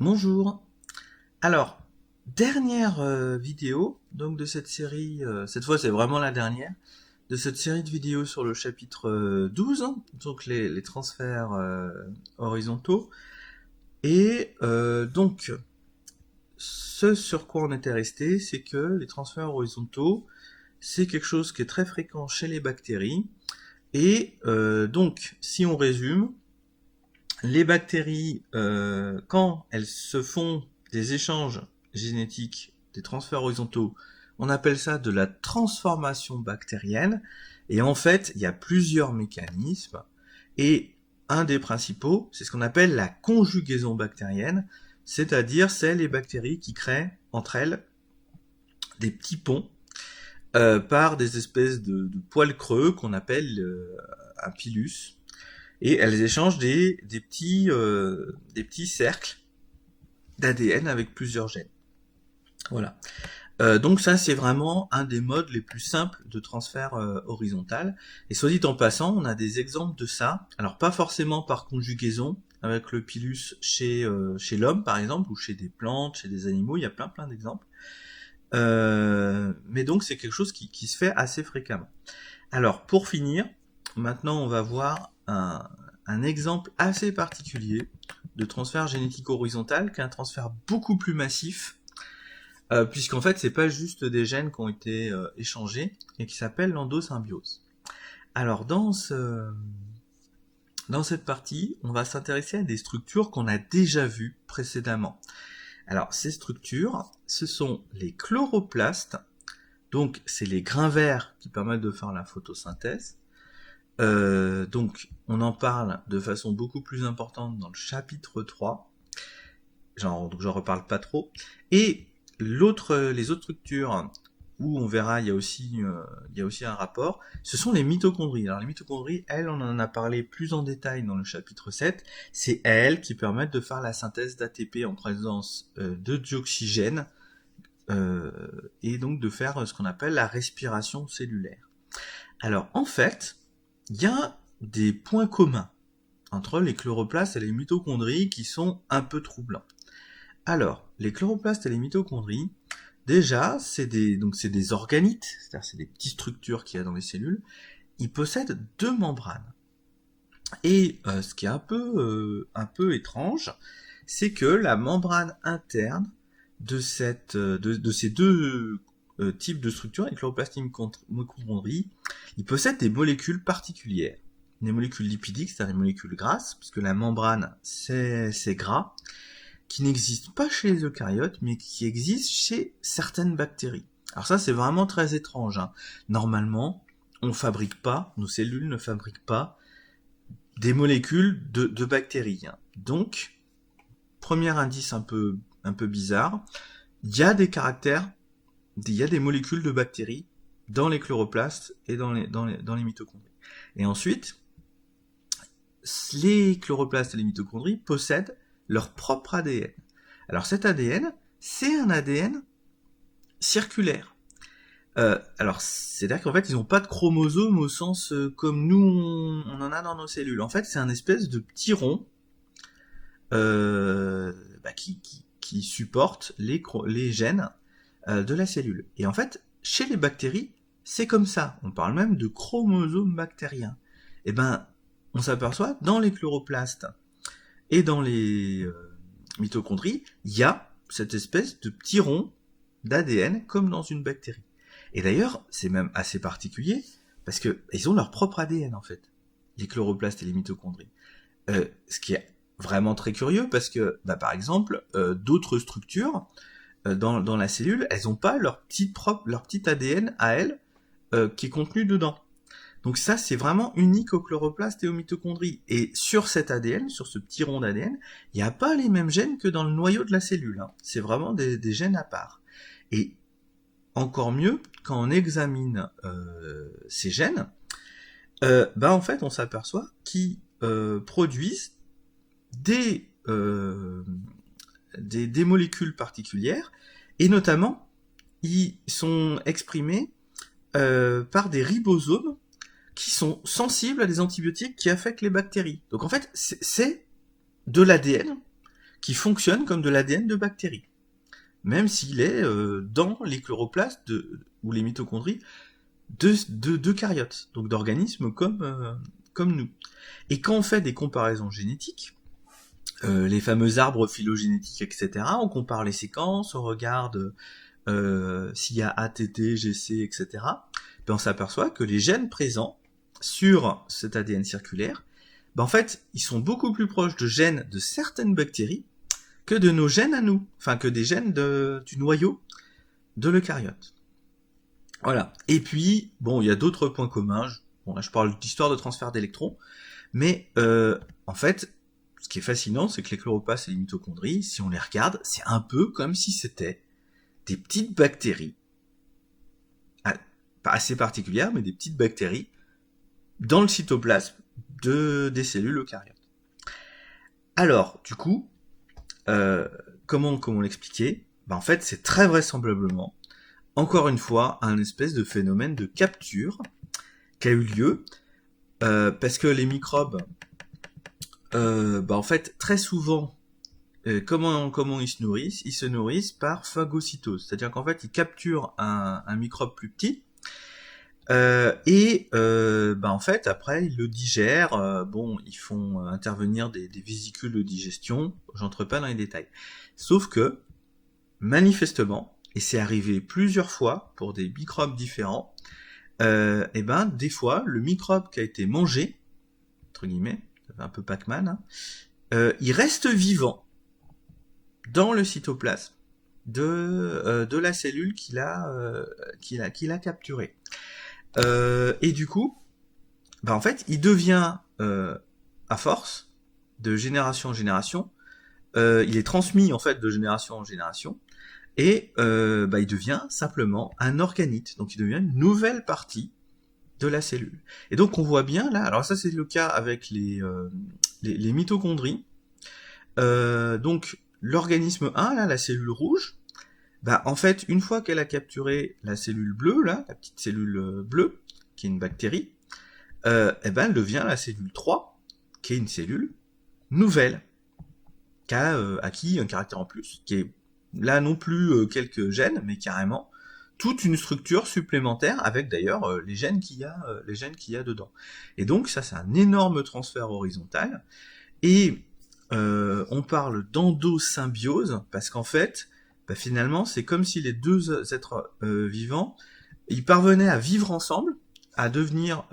Bonjour. Alors, dernière vidéo donc de cette série, cette fois c'est vraiment la dernière, de cette série de vidéos sur le chapitre 12, hein, donc les transferts horizontaux. Et donc, ce sur quoi on était resté, c'est que les transferts horizontaux, c'est quelque chose qui est très fréquent chez les bactéries. Et donc, si on résume, les bactéries, quand elles se font des échanges génétiques, des transferts horizontaux, on appelle ça de la transformation bactérienne. Et en fait, il y a plusieurs mécanismes. Et un des principaux, c'est ce qu'on appelle la conjugaison bactérienne, c'est-à-dire c'est les bactéries qui créent entre elles des petits ponts par des espèces de poils creux qu'on appelle un pilus, et elles échangent des petits cercles d'ADN avec plusieurs gènes. Voilà. Donc ça, c'est vraiment un des modes les plus simples de transfert horizontal. Et soit dit en passant, on a des exemples de ça. Alors pas forcément par conjugaison, avec le pilus chez l'homme par exemple, ou chez des plantes, chez des animaux, il y a plein d'exemples. Mais donc c'est quelque chose qui se fait assez fréquemment. Alors pour finir, maintenant on va voir un exemple assez particulier de transfert génétique horizontal, qui est un transfert beaucoup plus massif, puisqu'en fait c'est pas juste des gènes qui ont été échangés, et qui s'appelle l'endosymbiose. Alors dans cette partie, on va s'intéresser à des structures qu'on a déjà vues précédemment. Alors ces structures, ce sont les chloroplastes, donc c'est les grains verts qui permettent de faire la photosynthèse. Donc on en parle de façon beaucoup plus importante dans le chapitre 3, donc j'en reparle pas trop. Et les autres structures où on verra, il y a aussi un rapport, ce sont les mitochondries. Alors les mitochondries, elles, on en a parlé plus en détail dans le chapitre 7, c'est elles qui permettent de faire la synthèse d'ATP en présence de dioxygène, et donc de faire ce qu'on appelle la respiration cellulaire. Alors en fait, il y a des points communs entre les chloroplastes et les mitochondries qui sont un peu troublants. Alors, les chloroplastes et les mitochondries, déjà, c'est des organites, c'est-à-dire c'est des petites structures qu'il y a dans les cellules. Ils possèdent deux membranes. Et ce qui est un peu étrange, c'est que la membrane interne de ces deux types de structures, les chloroplastes et les mitochondries, ils possèdent des molécules particulières. Des molécules lipidiques, c'est-à-dire des molécules grasses, puisque la membrane, c'est gras, qui n'existent pas chez les eucaryotes, mais qui existent chez certaines bactéries. Alors ça, c'est vraiment très étrange, hein. Normalement, nos cellules ne fabriquent pas des molécules de bactéries, hein. Donc, premier indice un peu bizarre, il y a des molécules de bactéries dans les chloroplastes et dans les mitochondries. Et ensuite, les chloroplastes et les mitochondries possèdent leur propre ADN. Alors cet ADN, c'est un ADN circulaire. Alors c'est-à-dire qu'en fait, ils n'ont pas de chromosomes au sens comme nous, on en a dans nos cellules. En fait, c'est un espèce de petit rond qui supporte les gènes de la cellule. Et en fait, chez les bactéries, c'est comme ça. On parle même de chromosomes bactériens. Et ben, on s'aperçoit dans les chloroplastes et dans les mitochondries, il y a cette espèce de petit rond d'ADN comme dans une bactérie. Et d'ailleurs, c'est même assez particulier parce que ils ont leur propre ADN en fait, les chloroplastes et les mitochondries. Ce qui est vraiment très curieux parce que, par exemple, d'autres structures dans la cellule, elles n'ont pas leur petit ADN à elles qui est contenu dedans. Donc ça, c'est vraiment unique aux chloroplastes et aux mitochondries. Et sur cet ADN, sur ce petit rond d'ADN, il n'y a pas les mêmes gènes que dans le noyau de la cellule, hein. C'est vraiment des gènes à part. Et encore mieux, quand on examine ces gènes, en fait, on s'aperçoit qu'ils produisent des molécules particulières, et notamment, ils sont exprimés par des ribosomes qui sont sensibles à des antibiotiques qui affectent les bactéries. Donc en fait, c'est de l'ADN qui fonctionne comme de l'ADN de bactéries, même s'il est dans les chloroplastes ou les mitochondries d'eucaryotes, donc d'organismes comme nous. Et quand on fait des comparaisons génétiques, les fameux arbres phylogénétiques, etc., on compare les séquences, on regarde s'il y a ATT, GC, etc., ben on s'aperçoit que les gènes présents sur cet ADN circulaire, ben en fait, ils sont beaucoup plus proches de gènes de certaines bactéries que de nos gènes à nous, enfin que des gènes du noyau de l'eucaryote. Voilà. Et puis, bon, il y a d'autres points communs. Bon, là, je parle d'histoire de transfert d'électrons, mais en fait, ce qui est fascinant, c'est que les chloroplastes et les mitochondries, si on les regarde, c'est un peu comme si c'était des petites bactéries, pas assez particulières, mais des petites bactéries dans le cytoplasme des cellules eucaryotes. Alors, du coup, comment l'expliquer ? Ben, en fait, c'est très vraisemblablement, encore une fois, un espèce de phénomène de capture qui a eu lieu, parce que les microbes, en fait, très souvent, comment ils se nourrissent ? Ils se nourrissent par phagocytose, c'est-à-dire qu'en fait, ils capturent un microbe plus petit, en fait, après, ils le digèrent, ils font intervenir des vésicules de digestion, j'entre pas dans les détails. Sauf que, manifestement, et c'est arrivé plusieurs fois pour des microbes différents, des fois, le microbe qui a été mangé, entre guillemets, un peu Pac-Man, il reste vivant dans le cytoplasme de la cellule qu'il a capturée. Et du coup, en fait, il devient, à force, de génération en génération, il est transmis en fait de génération en génération, et il devient simplement un organite, donc il devient une nouvelle partie de la cellule. Et donc on voit bien là, alors ça c'est le cas avec les mitochondries, donc l'organisme 1, là, la cellule rouge, en fait, une fois qu'elle a capturé la cellule bleue, là, la petite cellule bleue, qui est une bactérie, elle devient la cellule 3, qui est une cellule nouvelle, qui a acquis un caractère en plus, qui est là non plus quelques gènes, mais carrément toute une structure supplémentaire, avec d'ailleurs les gènes qu'il y a dedans. Et donc ça, c'est un énorme transfert horizontal, et on parle d'endosymbiose, parce qu'en fait, finalement, c'est comme si les deux êtres vivants, ils parvenaient à vivre ensemble, à devenir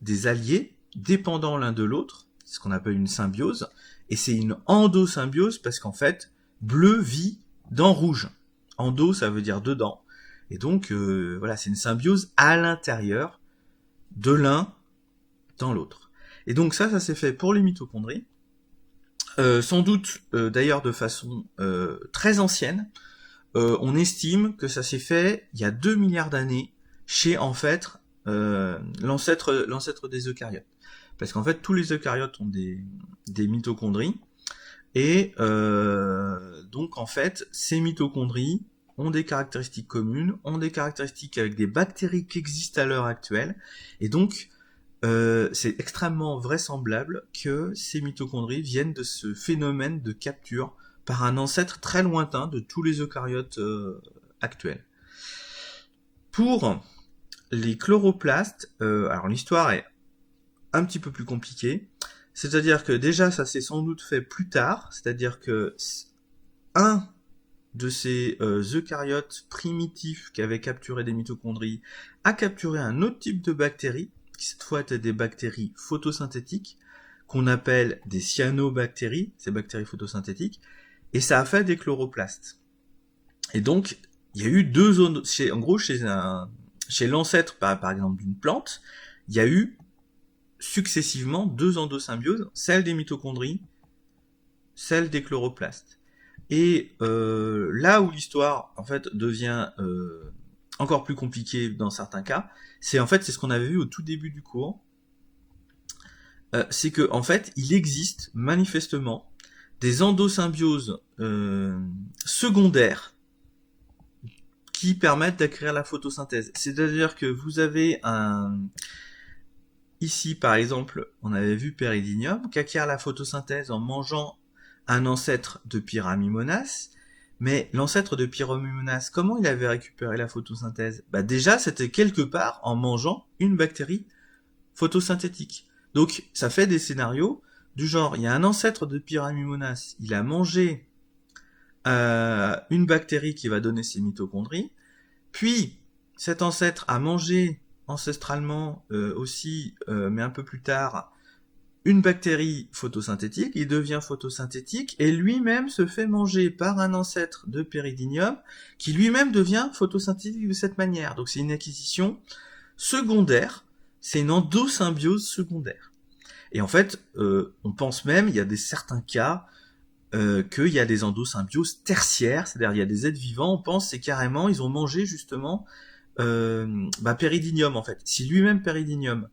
des alliés, dépendants l'un de l'autre, c'est ce qu'on appelle une symbiose, et c'est une endosymbiose parce qu'en fait, bleu vit dans rouge. Endo, ça veut dire dedans. Et donc, voilà, c'est une symbiose à l'intérieur de l'un dans l'autre. Et donc ça s'est fait pour les mitochondries, sans doute d'ailleurs de façon très ancienne. On estime que ça s'est fait il y a 2 milliards d'années chez en fait l'ancêtre des eucaryotes. Parce qu'en fait tous les eucaryotes ont des mitochondries, et donc en fait ces mitochondries ont des caractéristiques communes, ont des caractéristiques avec des bactéries qui existent à l'heure actuelle, et donc c'est extrêmement vraisemblable que ces mitochondries viennent de ce phénomène de capture par un ancêtre très lointain de tous les eucaryotes actuels. Pour les chloroplastes, alors l'histoire est un petit peu plus compliquée, c'est-à-dire que déjà ça s'est sans doute fait plus tard, c'est-à-dire que un de ces eucaryotes primitifs qui avaient capturé des mitochondries a capturé un autre type de bactéries, qui cette fois étaient des bactéries photosynthétiques, qu'on appelle des cyanobactéries, ces bactéries photosynthétiques, et ça a fait des chloroplastes. Et donc, il y a eu deux zones, chez l'ancêtre, par exemple, d'une plante, il y a eu successivement 2 endosymbioses, celle des mitochondries, celle des chloroplastes. Et là où l'histoire, en fait, devient encore plus compliquée dans certains cas, c'est ce qu'on avait vu au tout début du cours, c'est que en fait, il existe manifestement des endosymbioses secondaires qui permettent d'acquérir la photosynthèse. C'est-à-dire que vous avez ici, par exemple, on avait vu Peridium, qui acquiert la photosynthèse en mangeant un ancêtre de Pyramimonas. Mais l'ancêtre de Pyramimonas, comment il avait récupéré la photosynthèse? Bah déjà, c'était quelque part en mangeant une bactérie photosynthétique. Donc ça fait des scénarios du genre, il y a un ancêtre de Pyramimonas, il a mangé une bactérie qui va donner ses mitochondries, puis cet ancêtre a mangé ancestralement aussi, mais un peu plus tard, une bactérie photosynthétique, il devient photosynthétique, et lui-même se fait manger par un ancêtre de Péridinium, qui lui-même devient photosynthétique de cette manière. Donc c'est une acquisition secondaire, c'est une endosymbiose secondaire. Et en fait, on pense même, il y a certains cas, qu'il y a des endosymbioses tertiaires, c'est-à-dire il y a des êtres vivants, on pense c'est carrément, ils ont mangé justement Péridinium en fait. Si lui-même Péridinium,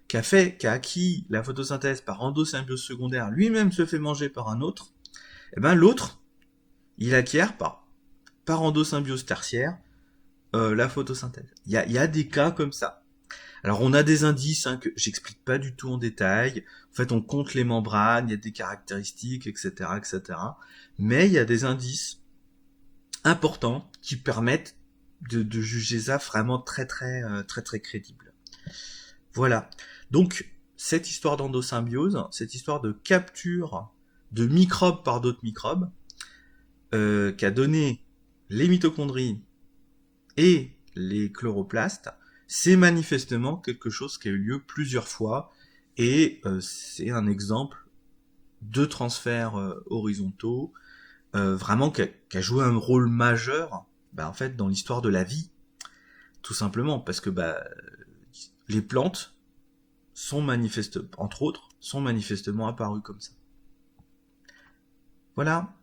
qui a acquis la photosynthèse par endosymbiose secondaire, lui-même se fait manger par un autre, et ben l'autre, il acquiert par endosymbiose tertiaire la photosynthèse. Il y a des cas comme ça. Alors on a des indices que j'explique pas du tout en détail. En fait, on compte les membranes, il y a des caractéristiques, etc., etc. Mais il y a des indices importants qui permettent de juger ça vraiment très crédible. Voilà. Donc cette histoire d'endosymbiose, cette histoire de capture de microbes par d'autres microbes, qui a donné les mitochondries et les chloroplastes, c'est manifestement quelque chose qui a eu lieu plusieurs fois, et c'est un exemple de transferts horizontaux, vraiment qui a joué un rôle majeur en fait, dans l'histoire de la vie, tout simplement, parce que les plantes sont entre autres, sont manifestement apparues comme ça. Voilà.